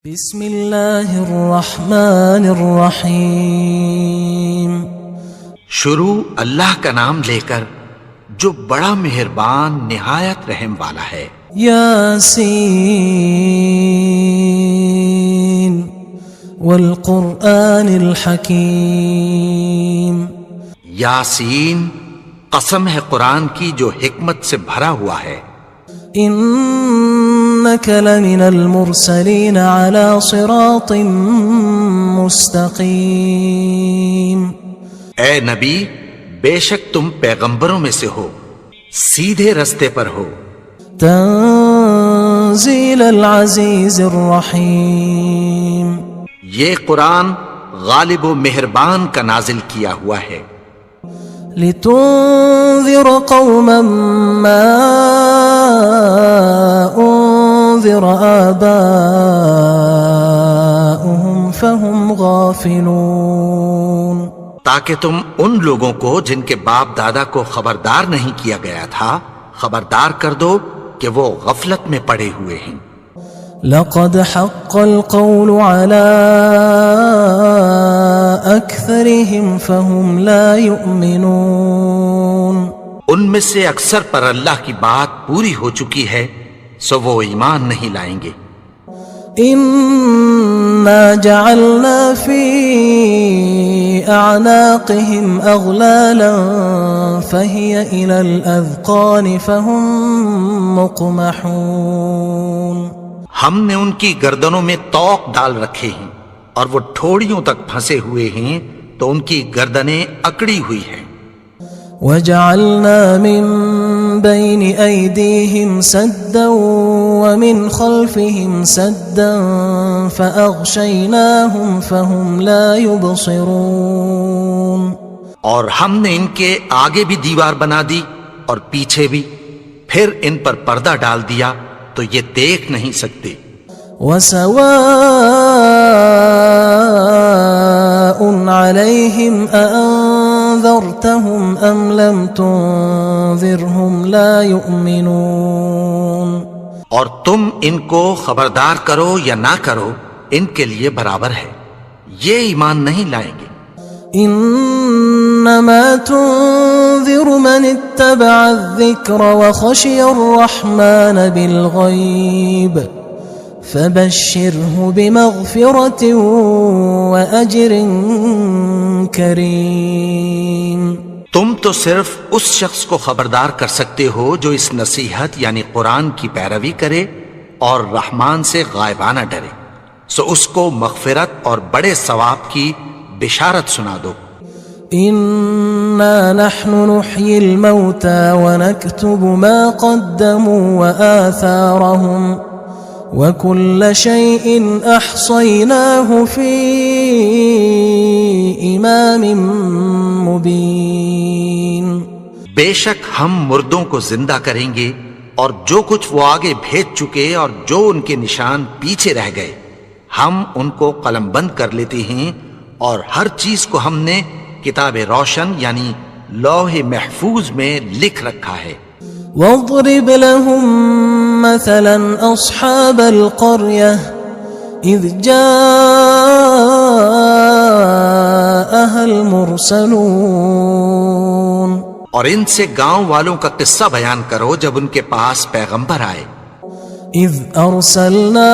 بسم اللہ الرحمن الرحیم۔ شروع اللہ کا نام لے کر جو بڑا مہربان نہایت رحم والا ہے۔ یاسین والقرآن الحکیم۔ یاسین، قسم ہے قرآن کی جو حکمت سے بھرا ہوا ہے۔ انک لمن المرسلین علی صراط مستقیم۔ اے نبی، بے شک تم پیغمبروں میں سے ہو، سیدھے رستے پر ہو۔ تنزیل العزیز الرحیم۔ یہ قرآن غالب و مہربان کا نازل کیا ہوا ہے۔ لتنذر قوما ما انذر آباؤهم فهم غافلون۔ تاکہ تم ان لوگوں کو جن کے باپ دادا کو خبردار نہیں کیا گیا تھا خبردار کر دو کہ وہ غفلت میں پڑے ہوئے ہیں۔ لقد حق القول على أكثرهم فهم لا يؤمنون۔ ان میں سے اکثر پر اللہ کی بات پوری ہو چکی ہے سو وہ ایمان نہیں لائیں گے۔ إنا جعلنا في أعناقهم أغلالا فهي إلى الأذقان فهم مقمحون۔ ہم نے ان کی گردنوں میں طوق ڈال رکھے ہیں اور وہ ٹھوڑیوں تک پھنسے ہوئے ہیں تو ان کی گردنیں اکڑی ہوئی ہیں۔ وجعلنا من بين أيديهم سدا ومن خلفهم سدا فأغشيناهم فهم لا يبصرون۔ اور ہم نے ان کے آگے بھی دیوار بنا دی اور پیچھے بھی، پھر ان پر پردہ ڈال دیا تو یہ دیکھ نہیں سکتے۔ وَسَوَاءٌ عَلَيْهِمْ أَأَنذَرْتَهُمْ أَمْ لَمْ تُنذِرْهُمْ لَا يُؤْمِنُونَ۔ اور تم ان کو خبردار کرو یا نہ کرو ان کے لیے برابر ہے، یہ ایمان نہیں لائیں گے۔ انما تنذر من اتبع الذکر وخشی الرحمن بالغیب فبشره بمغفرة وأجر کریم۔ تم تو صرف اس شخص کو خبردار کر سکتے ہو جو اس نصیحت یعنی قرآن کی پیروی کرے اور رحمان سے غائبانہ ڈرے، سو اس کو مغفرت اور بڑے ثواب کی بشارت سنا دو۔ انا نحن نحيي الموتى ونكتب ما قدموا وآثارهم وكل شيء احصيناه في امام مبين۔ بے شک ہم مردوں کو زندہ کریں گے اور جو کچھ وہ آگے بھیج چکے اور جو ان کے نشان پیچھے رہ گئے ہم ان کو قلم بند کر لیتے ہیں، اور ہر چیز کو ہم نے کتاب روشن یعنی لوح محفوظ میں لکھ رکھا ہے۔ واضرب لهم مثلا اصحاب القرية اذ جاءها المرسلون۔ اور ان سے گاؤں والوں کا قصہ بیان کرو جب ان کے پاس پیغمبر آئے۔ اذ ارسلنا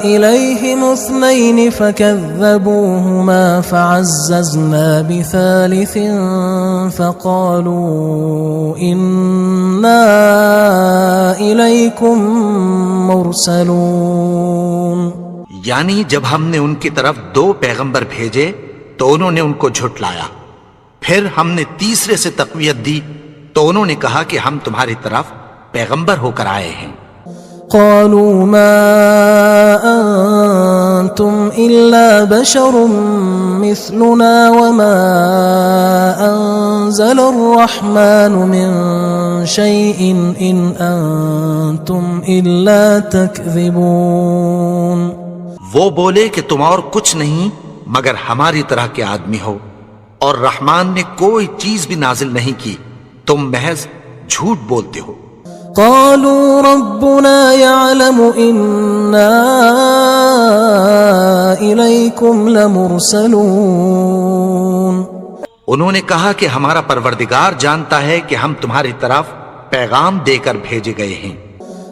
الیہم اثنین فکذبوہما فعززنا بثالث فقالوا انا الیکم مرسلون۔ یعنی جب ہم نے ان کی طرف 2 پیغمبر بھیجے تو انہوں نے ان کو جھٹلایا، پھر ہم نے تیسرے سے تقویت دی تو انہوں نے کہا کہ ہم تمہاری طرف پیغمبر ہو کر آئے ہیں۔ قالوا ما انتم الا بشر مثلنا وما انزل الرحمن من شيء ان انتم الا تكذبون۔ وہ بولے کہ تم اور کچھ نہیں مگر ہماری طرح کے آدمی ہو، اور رحمان نے کوئی چیز بھی نازل نہیں کی، تم محض جھوٹ بولتے ہو۔ قالوا ربنا يعلم إنا إليكم لمرسلون. انہوں نے کہا کہ ہمارا پروردگار جانتا ہے کہ ہم تمہاری طرف پیغام دے کر بھیجے گئے ہیں.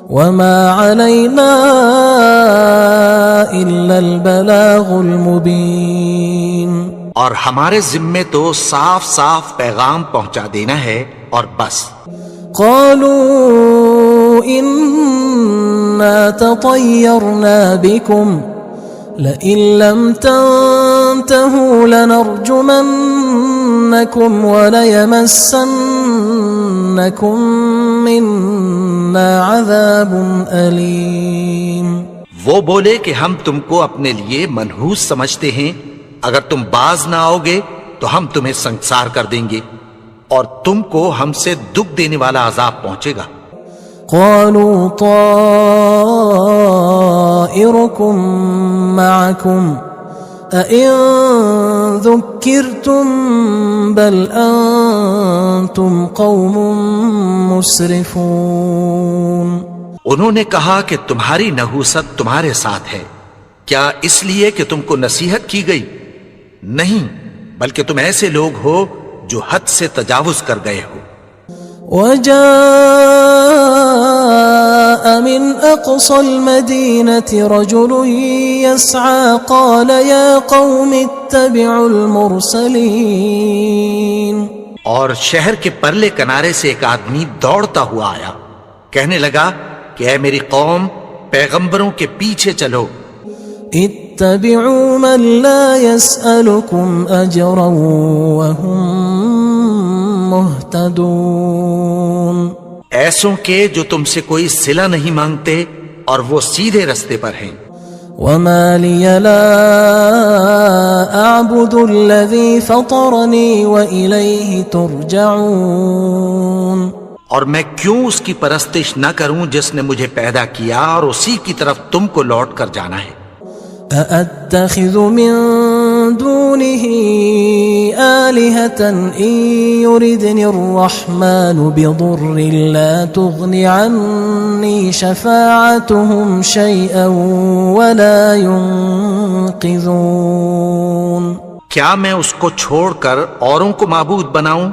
وما علينا إلا البلاغ المبين. اور ہمارے ذمے تو صاف صاف پیغام پہنچا دینا ہے اور بس. قالوا إنا تطيرنا بكم لئن لم تنتهوا لنرجمنكم وليمسنكم منا عذاب أليم. وہ بولے کہ ہم تم کو اپنے لیے منحوس سمجھتے ہیں، اگر تم باز نہ آؤ گے تو ہم تمہیں سنسار کر دیں گے اور تم کو ہم سے دکھ دینے والا عذاب پہنچے گا. قالوا طائركم معكم أئن ذكرتم بل أنتم قوم مسرفون. انہوں نے کہا کہ تمہاری نحوست تمہارے ساتھ ہے، کیا اس لیے کہ تم کو نصیحت کی گئی؟ نہیں، بلکہ تم ایسے لوگ ہو جو حد سے تجاوز کر گئے ہو. وجاء من أقصى المدينة رجل يسعى قال يا قوم اتبعوا المرسلين. اور شہر کے پرلے کنارے سے ایک آدمی دوڑتا ہوا آیا، کہنے لگا کہ اے میری قوم، پیغمبروں کے پیچھے چلو. اتبعوا من لا يسألكم أجرا وهم مهتدون. ایسوں کے جو تم سے کوئی صلہ نہیں مانگتے اور وہ سیدھے رستے پر ہیں. وما لي لا أعبد الذي فطرني وإليه ترجعون. اور میں کیوں اس کی پرستش نہ کروں جس نے مجھے پیدا کیا اور اسی کی طرف تم کو لوٹ کر جانا ہے. أأتخذ من دونه آلهة إن يردني الرحمن بضر لا تغن عني شفاعتهم شيئا ولا ينقذون. کیا میں اس کو چھوڑ کر اوروں کو معبود بناؤں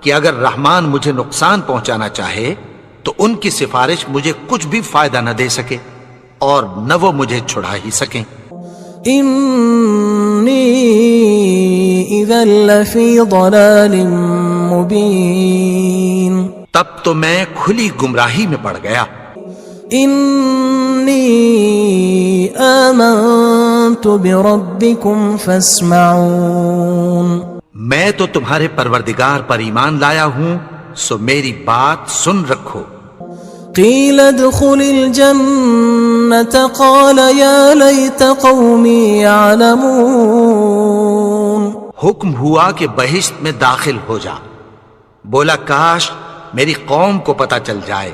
کہ اگر رحمان مجھے نقصان پہنچانا چاہے تو ان کی سفارش مجھے کچھ بھی فائدہ نہ دے سکے اور نہ وہ مجھے چھڑا ہی سکیں. إني إذا لفي ضلال مبين. تب تو میں کھلی گمراہی میں پڑ گیا. إني آمنت بربكم فاسمعون. میں تو تمہارے پروردگار پر ایمان لایا ہوں، سو میری بات سن رکھو. قيل ادخل الجنة قال يا ليت قومي يعلمون. حکم ہوا کہ بہشت میں داخل ہو جا. بولا کاش میری قوم کو پتہ چل جائے.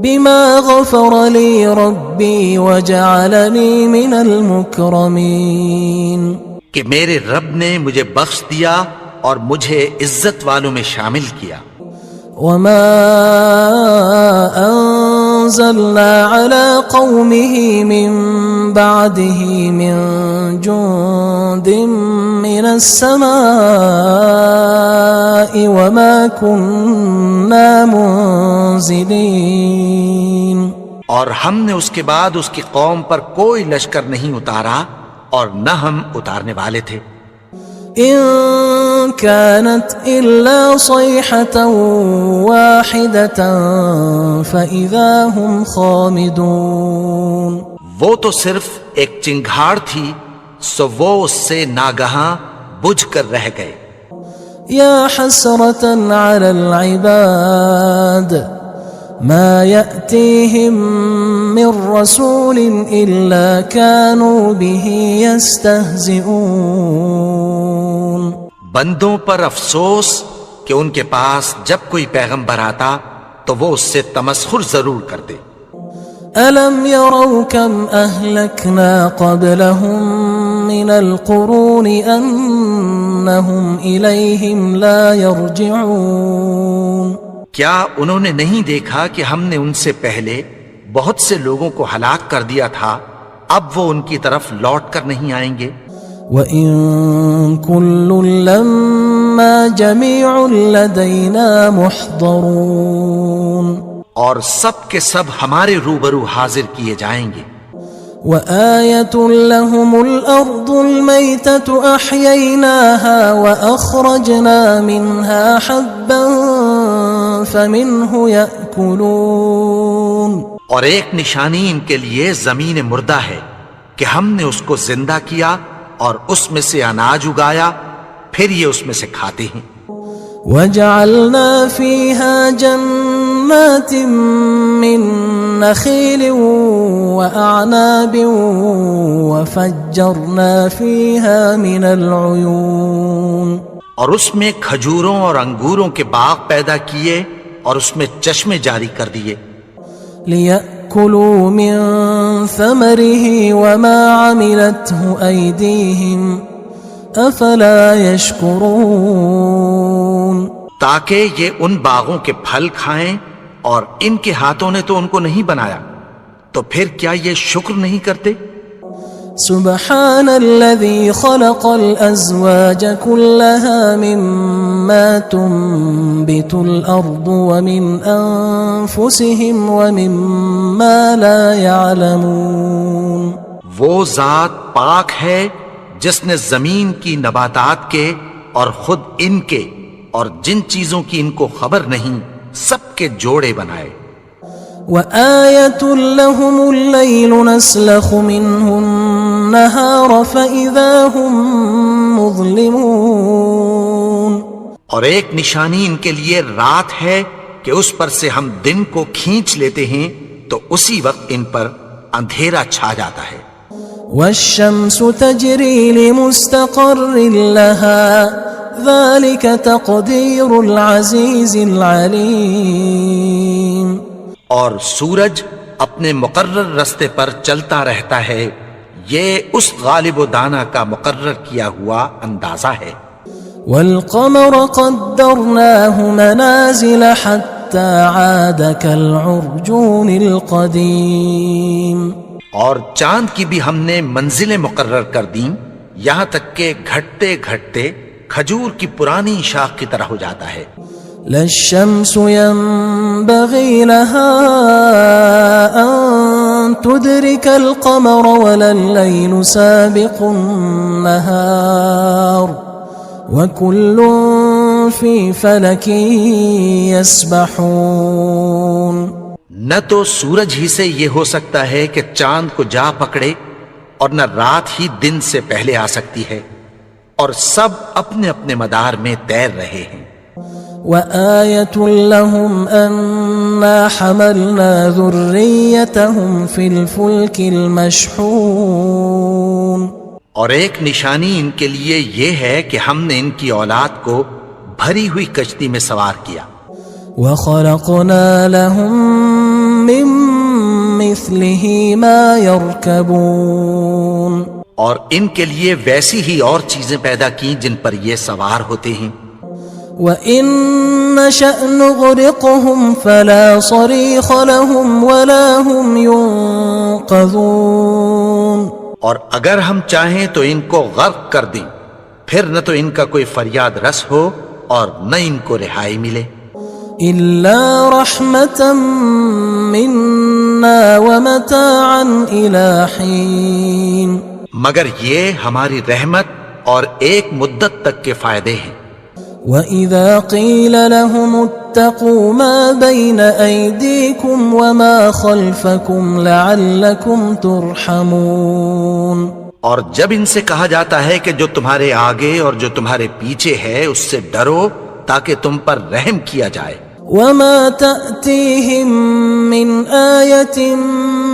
بما غفر لي ربي وجعلني من المكرمين. کہ میرے رب نے مجھے بخش دیا اور مجھے عزت والوں میں شامل کیا. وما أنزلنا على قومه من بعده من جند من السماء وما كنا منزلين. اور ہم نے اس کے بعد اس کی قوم پر کوئی لشکر نہیں اتارا اور نہ ہم اتارنے والے تھے. إن كانت إلا صيحة واحدة فإذا هم خامدون. وہ تو صرف ایک چنگھاڑ تھی، سو وہ اس سے ناگہاں بجھ کر رہ گئے. يا حسرة على العباد ما يأتيهم من رسول إلا كانوا به يستهزئون. بندوں پر افسوس کہ ان کے پاس جب کوئی پیغمبر آتا تو وہ اس سے تمسخر ضرور کرتے. ألم يروا كم أهلكنا قبلهم من القرون أنهم إليهم لا يرجعون. کیا انہوں نے نہیں دیکھا کہ ہم نے ان سے پہلے بہت سے لوگوں کو ہلاک کر دیا تھا، اب وہ ان کی طرف لوٹ کر نہیں آئیں گے؟ وَإِن كُلٌّ لَمَّا جَمِيعٌ لَدَيْنَا مُحْضَرُونَ، اور سب کے سب ہمارے روبرو حاضر کیے جائیں گے۔ وَآيَةٌ لَهُمُ الْأَرْضُ الْمَيْتَةُ أَحْيَيْنَاهَا وَأَخْرَجْنَا مِنْهَا حَبًّا فَمِنْهُ يَأْكُلُونَ، اور ایک نشانی ان کے لیے زمین مردہ ہے کہ ہم نے اس کو زندہ کیا اور اس میں سے اناج اگایا، پھر یہ اس میں سے کھاتے ہیں۔ وَجَعَلْنَا فِيهَا جَنَّاتٍ مِّن نَخِيلٍ وَأَعْنَابٍ وَفَجَّرْنَا فِيهَا مِنَ الْعُيُونِ، اور اس میں کھجوروں اور انگوروں کے باغ پیدا کیے اور اس میں چشمے جاری کر دیے، لِيَأْكُلُوا مِن ثَمَرِهِ وَمَا عَمِلَتْهُ أَيْدِيهِمْ أَفَلَا يَشْكُرُونَ، تاکہ یہ ان باغوں کے پھل کھائیں، اور ان کے ہاتھوں نے تو ان کو نہیں بنایا، تو پھر کیا یہ شکر نہیں کرتے؟ سبحان الذي خلق الأزواج كلها مما تنبت الأرض ومن أنفسهم ومما لا يعلمون، وہ ذات پاک ہے جس نے زمین کی نباتات کے اور خود ان کے اور جن چیزوں کی ان کو خبر نہیں سب کے جوڑے بنائے۔ وآية لهم الليل نسلخ منه النهار فإذا هم مظلمون، اور ایک نشانی ان کے لیے رات ہے کہ اس پر سے ہم دن کو کھینچ لیتے ہیں تو اسی وقت ان پر اندھیرا چھا جاتا ہے۔ والشمس تجري لمستقر لها ذلك تقدير العزيز العليم، اور سورج اپنے مقرر رستے پر چلتا رہتا ہے، یہ اس غالب و دانا کا مقرر کیا ہوا اندازہ ہے۔ والقمر قدرناه منازل حتى عاد كالعرجون القديم، اور چاند کی بھی ہم نے منزلیں مقرر کر دیں، یہاں تک کہ گھٹتے گھٹتے کھجور کی پرانی شاخ کی طرح ہو جاتا ہے۔ لا الشمس ينبغي لها أن تدرك القمر ولا الليل سابق النهار وكل في فلك يسبحون، نہ تو سورج ہی سے یہ ہو سکتا ہے کہ چاند کو جا پکڑے، اور نہ رات ہی دن سے پہلے آ سکتی ہے، اور سب اپنے اپنے مدار میں تیر رہے ہیں۔ وآية لهم أنا حملنا ذريتهم في الفلك المشحون، اور ایک نشانی ان کے لیے یہ ہے کہ ہم نے ان کی اولاد کو بھری ہوئی کشتی میں سوار کیا۔ وخلقنا لهم من مثله ما يركبون، اور ان کے لیے ویسی ہی اور چیزیں پیدا کی جن پر یہ سوار ہوتے ہیں۔ وَإِن نَّشَأْ نُغْرِقْهُمْ فَلَا صَرِيخَ لَهُمْ وَلَا هُمْ يُنقَذُونَ، اور اگر ہم چاہیں تو ان کو غرق کر دیں، پھر نہ تو ان کا کوئی فریاد رس ہو اور نہ ان کو رہائی ملے۔ إِلَّا رَحْمَةً مِنَّا وَمَتَاعًا إِلَى حِينٍ، مگر یہ ہماری رحمت اور ایک مدت تک کے فائدے ہیں۔ وَإِذَا قِيلَ لَهُمُ اتَّقُوا مَا بَيْنَ أَيْدِيكُمْ وَمَا خَلْفَكُمْ لَعَلَّكُمْ تُرْحَمُونَ، اور جب ان سے کہا جاتا ہے کہ جو تمہارے آگے اور جو تمہارے پیچھے ہے اس سے ڈرو تاکہ تم پر رحم کیا جائے۔ وَمَا تَأْتِيهِم مِّنْ آيَةٍ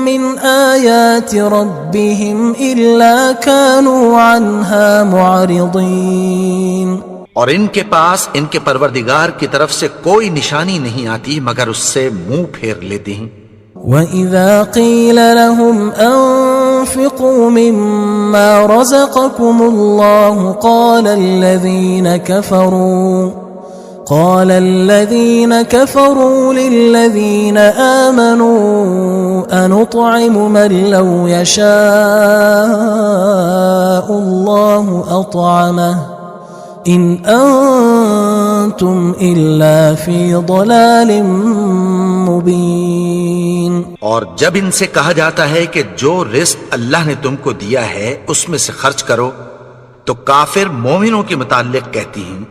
مِّنْ آيَاتِ رَبِّهِمْ إِلَّا كَانُوا عَنْهَا مُعْرِضِينَ، اور ان کے پاس ان کے پروردگار کی طرف سے کوئی نشانی نہیں آتی مگر اس سے منہ پھیر لیتے ہیں۔ وَإِذَا قِيلَ لَهُمْ أَنفِقُوا مِمَّا رَزَقَكُمُ اللَّهُ قال الذين كفروا للذين آمنوا أنطعم من لو يشاء الله أطعمه إن أنتم إلا في ضلال مبين. اور جب ان سے کہا جاتا ہے کہ جو رزق اللہ نے تم کو دیا ہے اس میں سے خرچ کرو، تو کافر مومنوں کے متعلق کہتی ہیں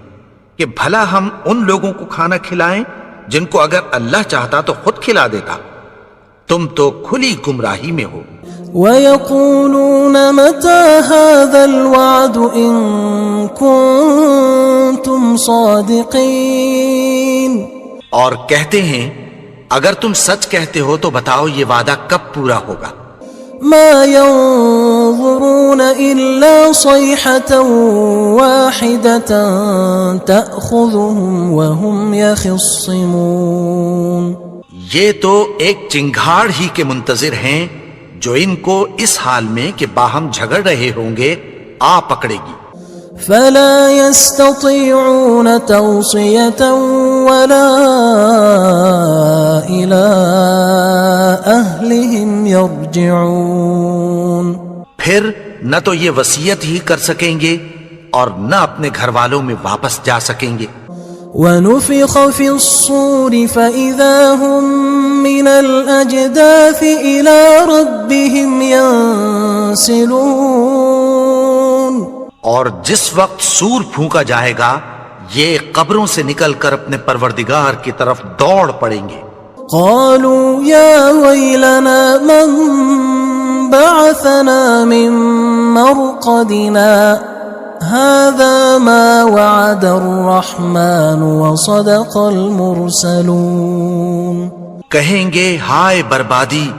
کہ بھلا ہم ان لوگوں کو کھانا کھلائیں جن کو اگر اللہ چاہتا تو خود کھلا دیتا. تم تو کھلی گمراہی میں ہو. وَيَقُولُونَ مَتَى هَذَا الْوَعْدُ إِن كُنتُمْ صَادِقِينَ. اور کہتے ہیں اگر تم سچ کہتے ہو تو بتاؤ یہ وعدہ کب پورا ہوگا. مَا يَنظُرُونَ إِلَّا صَيْحَةً وَاحِدَةً تَأْخُذُهُمْ وَهُمْ يَخِصِّمُونَ. یہ تو ایک چنگھاڑ ہی کے منتظر ہیں جو ان کو اس حال میں کہ باہم جھگڑ رہے ہوں گے آ پکڑے گی. فَلَا يَسْتَطِيعُونَ تَوْصِيَةً وَلَا إِلَىٰ أَهْلِهِمْ يَرْجِعُونَ. پھر نہ تو یہ وصیت ہی کر سکیں گے اور نہ اپنے گھر والوں میں واپس جا سکیں گے. وَنُفِخَ فِي الصُّورِ فَإِذَا هُم مِّنَ الْأَجْدَاثِ إِلَىٰ رَبِّهِمْ يَنسِلُونَ. اور جس وقت سور پھونکا جائے گا یہ قبروں سے نکل کر اپنے پروردگار کی طرف دوڑ پڑیں گے. قالوا يا ويلنا من بعثنا من مرقدنا هذا ما وعد الرحمن وصدق المرسلون. کہیں گے ہائے بربادی،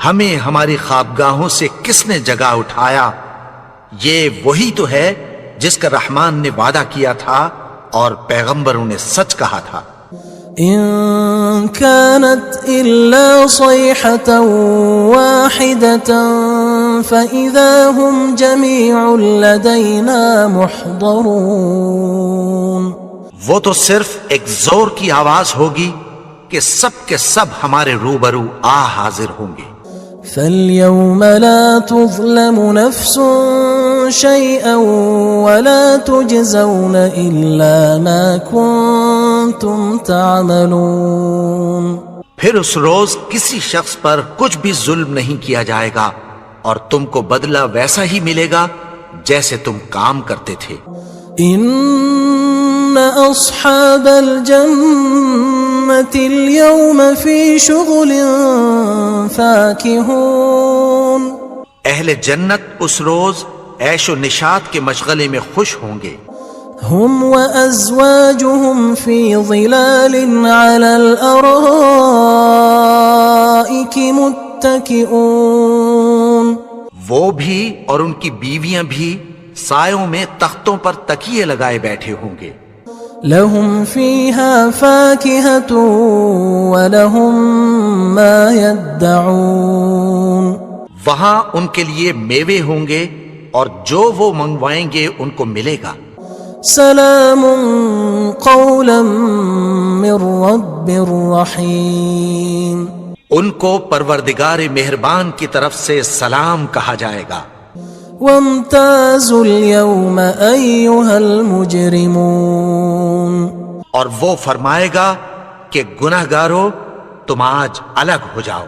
ہمیں ہماری خوابگاہوں سے کس نے جگا اٹھایا. یہ وہی تو ہے جس کا رحمان نے وعدہ کیا تھا اور پیغمبروں نے سچ کہا تھا. إن كانت إلا صيحة واحدة فإذا هم جميع لدينا محضرون. وہ تو صرف ایک زور کی آواز ہوگی کہ سب کے سب ہمارے روبرو آ حاضر ہوں گے. فَالْيَوْمَ لَا تُظْلَمُ نَفْسٌ شَيْئًا وَلَا تُجْزَوْنَ إِلَّا مَا كُنتُمْ تَعْمَلُونَ. پھر اس روز کسی شخص پر کچھ بھی ظلم نہیں کیا جائے گا اور تم کو بدلہ ویسا ہی ملے گا جیسے تم کام کرتے تھے. إِنَّ أَصْحَابَ الْجَنَّةِ الْيَوْمَ فِي شُغُلٍ فَاكِهُونَ. اہل جنت اس روز عیش و نشاط کے مشغلے میں خوش ہوں گے. هم وأزواجهم في ظلال على الأرائك متكئون. وہ بھی اور ان کی بیویاں بھی سایوں میں تختوں پر تکیے لگائے بیٹھے ہوں گے. لهم فيها فاكهة ولهم ما يدعون. وہاں ان کے لیے میوے ہوں گے اور جو وہ منگوائیں گے ان کو ملے گا. سلام قولا من رب رحیم. ان کو پروردگار مہربان کی طرف سے سلام کہا جائے گا. وامتازوا اليوم أيها المجرمون. اور وہ فرمائے گا کہ گناہگارو تم آج الگ ہو جاؤ.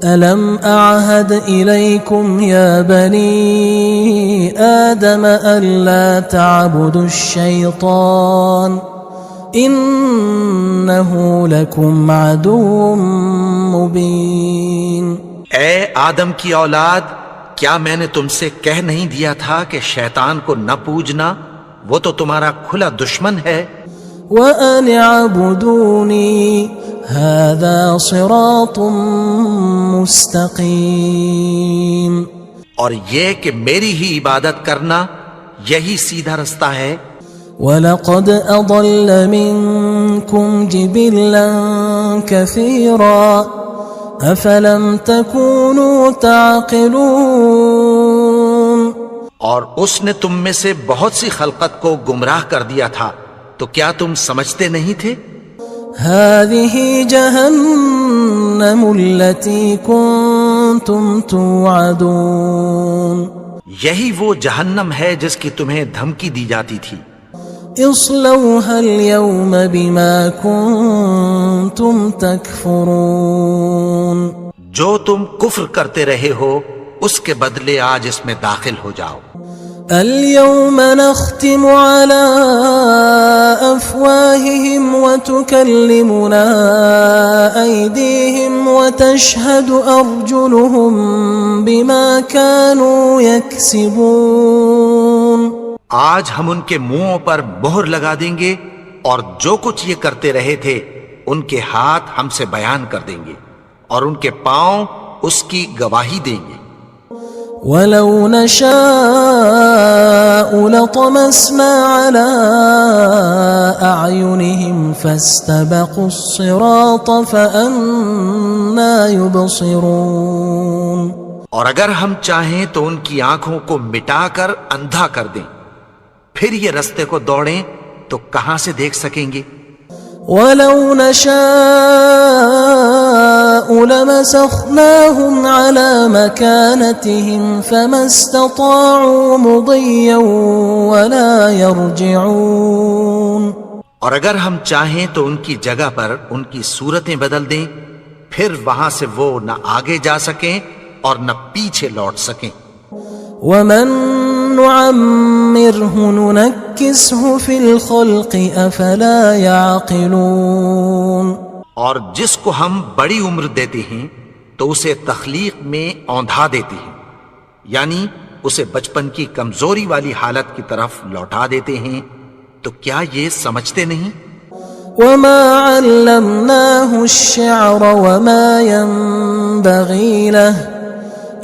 ألم أعهد إليكم يا بني آدم ألا تعبدوا الشيطان إنه لكم عدو مبين. اے آدم کی اولاد، کیا میں نے تم سے کہہ نہیں دیا تھا کہ شیطان کو نہ پوجنا، وہ تو تمہارا کھلا دشمن ہے. وَأَنِ اعْبُدُونِي هَذَا صِرَاطٌ مُسْتَقِيمٌ. اور یہ کہ میری ہی عبادت کرنا یہی سیدھا رستہ ہے. وَلَقَدْ أَضَلَّ مِنْكُمْ جِبِلًّا كَثِيرًا أَفَلَمْ تَكُونُوا تَعْقِلُونَ. اور اس نے تم میں سے بہت سی خلقت کو گمراہ کر دیا تھا، تو کیا تم سمجھتے نہیں تھے؟ هذه جهنم التي كنتم توعدون یہی وہ جہنم ہے جس کی تمہیں دھمکی دی جاتی تھی. اصلوها اليوم بما كنتم تكفرون جو تم کفر کرتے رہے ہو اس کے بدلے آج اس میں داخل ہو جاؤ. اليوم نختم على أفواههم وتكلمنا أيديهم وتشهد أرجلهم بما كانوا يكسبون. آج ہم ان کے منہوں پر مہر لگا دیں گے اور جو کچھ یہ کرتے رہے تھے ان کے ہاتھ ہم سے بیان کر دیں گے اور ان کے پاؤں اس کی گواہی دیں گے. ولو نشاء لطمسنا على أعينهم فاستبقوا الصراط فأنى يبصرون. اور اگر ہم چاہیں تو ان کی آنکھوں کو مٹا کر اندھا کر دیں، پھر یہ رستے کو دوڑیں تو کہاں سے دیکھ سکیں گے. ولو نشاء لمسخناهم على مكانتهم فما استطاعوا مضيا ولا يرجعون. اور اگر ہم چاہیں تو ان کی جگہ پر ان کی صورتیں بدل دیں، پھر وہاں سے وہ نہ آگے جا سکیں اور نہ پیچھے لوٹ سکیں. ومن نعمره ننكسه في الخلق افلا يعقلون. اور جس کو ہم بڑی عمر دیتے ہیں تو اسے تخلیق میں اوندھا دیتے ہیں، یعنی اسے بچپن کی کمزوری والی حالت کی طرف لوٹا دیتے ہیں. تو کیا یہ سمجھتے نہیں؟ وما علمناه الشعر وما ينبغي له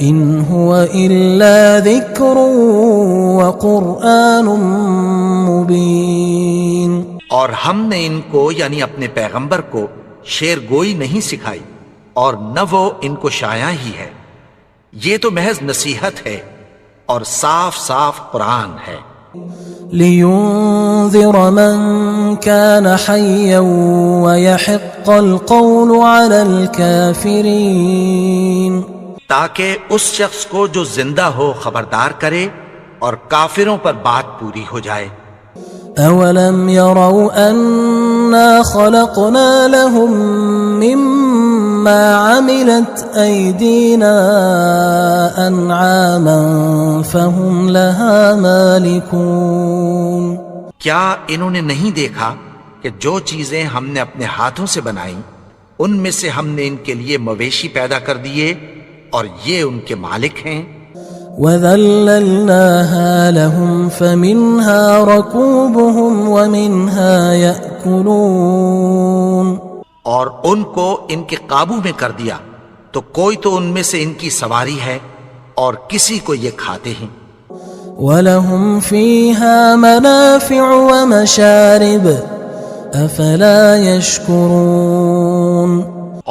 ان هو الا ذکر وقرآن مبین. اور ہم نے ان کو یعنی اپنے پیغمبر کو شعر گوئی نہیں سکھائی اور نہ وہ ان کو شاعر ہی ہے، یہ تو محض نصیحت ہے اور صاف صاف قرآن ہے. لينذر من كان حيا ويحق القول على الكافرين. تاکہ اس شخص کو جو زندہ ہو خبردار کرے اور کافروں پر بات پوری ہو جائے. اولم يروا انا خلقنا لهم مما عملت ايدينا انعاما فهم لها مالكون. کیا انہوں نے نہیں دیکھا کہ جو چیزیں ہم نے اپنے ہاتھوں سے بنائیں ان میں سے ہم نے ان کے لیے مویشی پیدا کر دیے اور یہ ان کے مالک ہیں. وَذَلَّلْنَاهَا لَهُمْ فَمِنْهَا رَكُوبُهُمْ وَمِنْهَا يَأْكُلُونَ. اور ان کو ان کے قابو میں کر دیا تو کوئی تو ان میں سے ان کی سواری ہے اور کسی کو یہ کھاتے ہیں. وَلَهُمْ فِيهَا مَنَافِعُ وَمَشَارِبُ أَفَلَا يَشْكُرُونَ.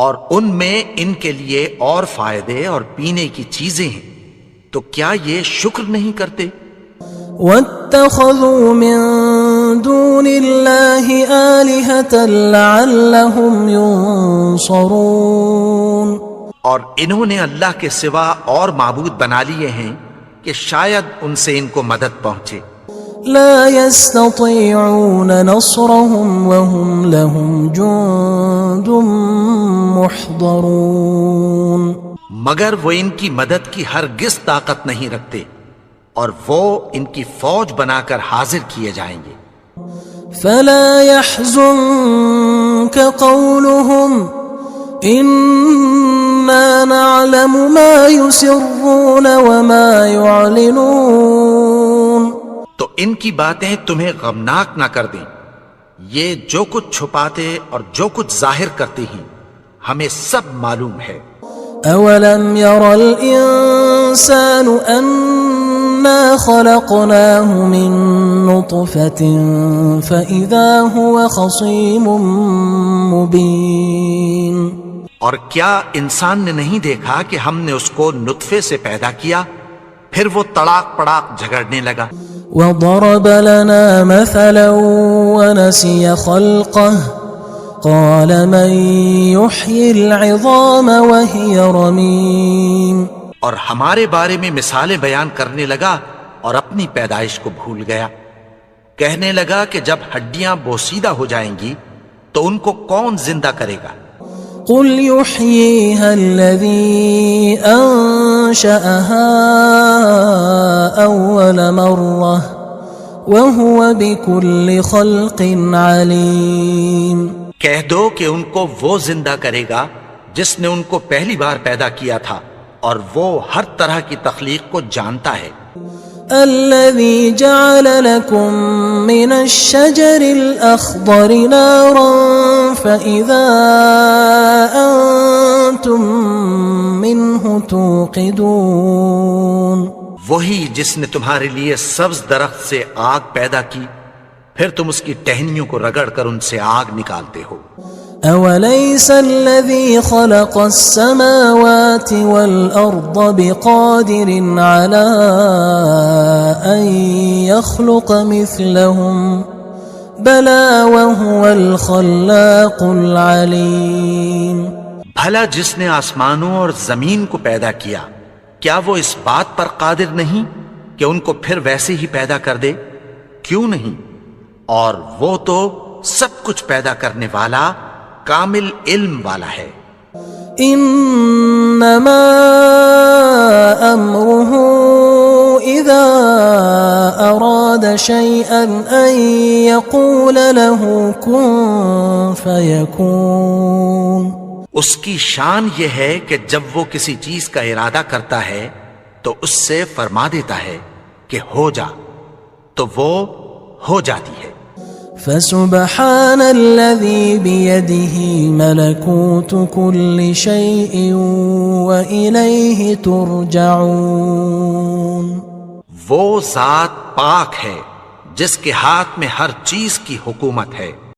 اور ان میں ان کے لیے اور فائدے اور پینے کی چیزیں ہیں، تو کیا یہ شکر نہیں کرتے؟ وَاتَّخَذُوا مِن دُونِ اللَّهِ آلِهَةً لَعَلَّهُمْ يُنصَرُونَ. اور انہوں نے اللہ کے سوا اور معبود بنا لیے ہیں کہ شاید ان سے ان کو مدد پہنچے. لا يستطيعون نصرهم وهم لهم جند محضرون. مگر وہ ان کی مدد کی ہرگز طاقت نہیں رکھتے اور وہ ان کی فوج بنا کر حاضر کیے جائیں گے. فلا يحزنك قولهم إنا نعلم ما يسرون وما يعلنون. تو ان کی باتیں تمہیں غمناک نہ کر دیں، یہ جو کچھ چھپاتے اور جو کچھ ظاہر کرتے ہیں ہمیں سب معلوم ہے. اولم ير الانسان انا خلقناه من نطفة فاذا هو خصيم مبين. اور کیا انسان نے نہیں دیکھا کہ ہم نے اس کو نطفے سے پیدا کیا، پھر وہ تڑاک پڑاک جھگڑنے لگا. وضرب لنا مثلا ونسي خلقه قال من يحيي العظام وهي رميم اور ہمارے بارے میں مثالیں بیان کرنے لگا اور اپنی پیدائش کو بھول گیا. کہنے لگا کہ جب ہڈیاں بوسیدہ ہو جائیں گی تو ان کو کون زندہ کرے گا؟ قل يحييها الذي أنشأها أول مرة وهو بكل خلق عليم. کہہ دو کہ ان کو وہ زندہ کرے گا جس نے ان کو پہلی بار پیدا کیا تھا اور وہ ہر طرح کی تخلیق کو جانتا ہے. الذي جعل لكم من الشجر الأخضر نارا فإذا أنتم منه توقدون. وہی جس نے تمہارے لیے سبز درخت سے آگ پیدا کی پھر تم اس کی ٹہنیوں کو رگڑ کر ان سے آگ نکالتے ہو. أوليس الذي خلق السماوات والأرض بقادر على أن يخلق مثلهم بلى وهو الخلاق العليم. بھلا جس نے آسمانوں اور زمین کو پیدا کیا کیا وہ اس بات پر قادر نہیں کہ ان کو پھر ویسے ہی پیدا کر دے؟ کیوں نہیں؟ اور وہ تو سب کچھ پیدا کرنے والا کامل علم والا ہے. انما امره اذا اراد شيئا ان يقول له كن فيكون. اس کی شان یہ ہے کہ جب وہ کسی چیز کا ارادہ کرتا ہے تو اس سے فرما دیتا ہے کہ ہو جا تو وہ ہو جاتی ہے. فسبحان الذي بيده ملكوت كل شيء وإليه ترجعون. وہ ذات پاک ہے جس کے ہاتھ میں ہر چیز کی حکومت ہے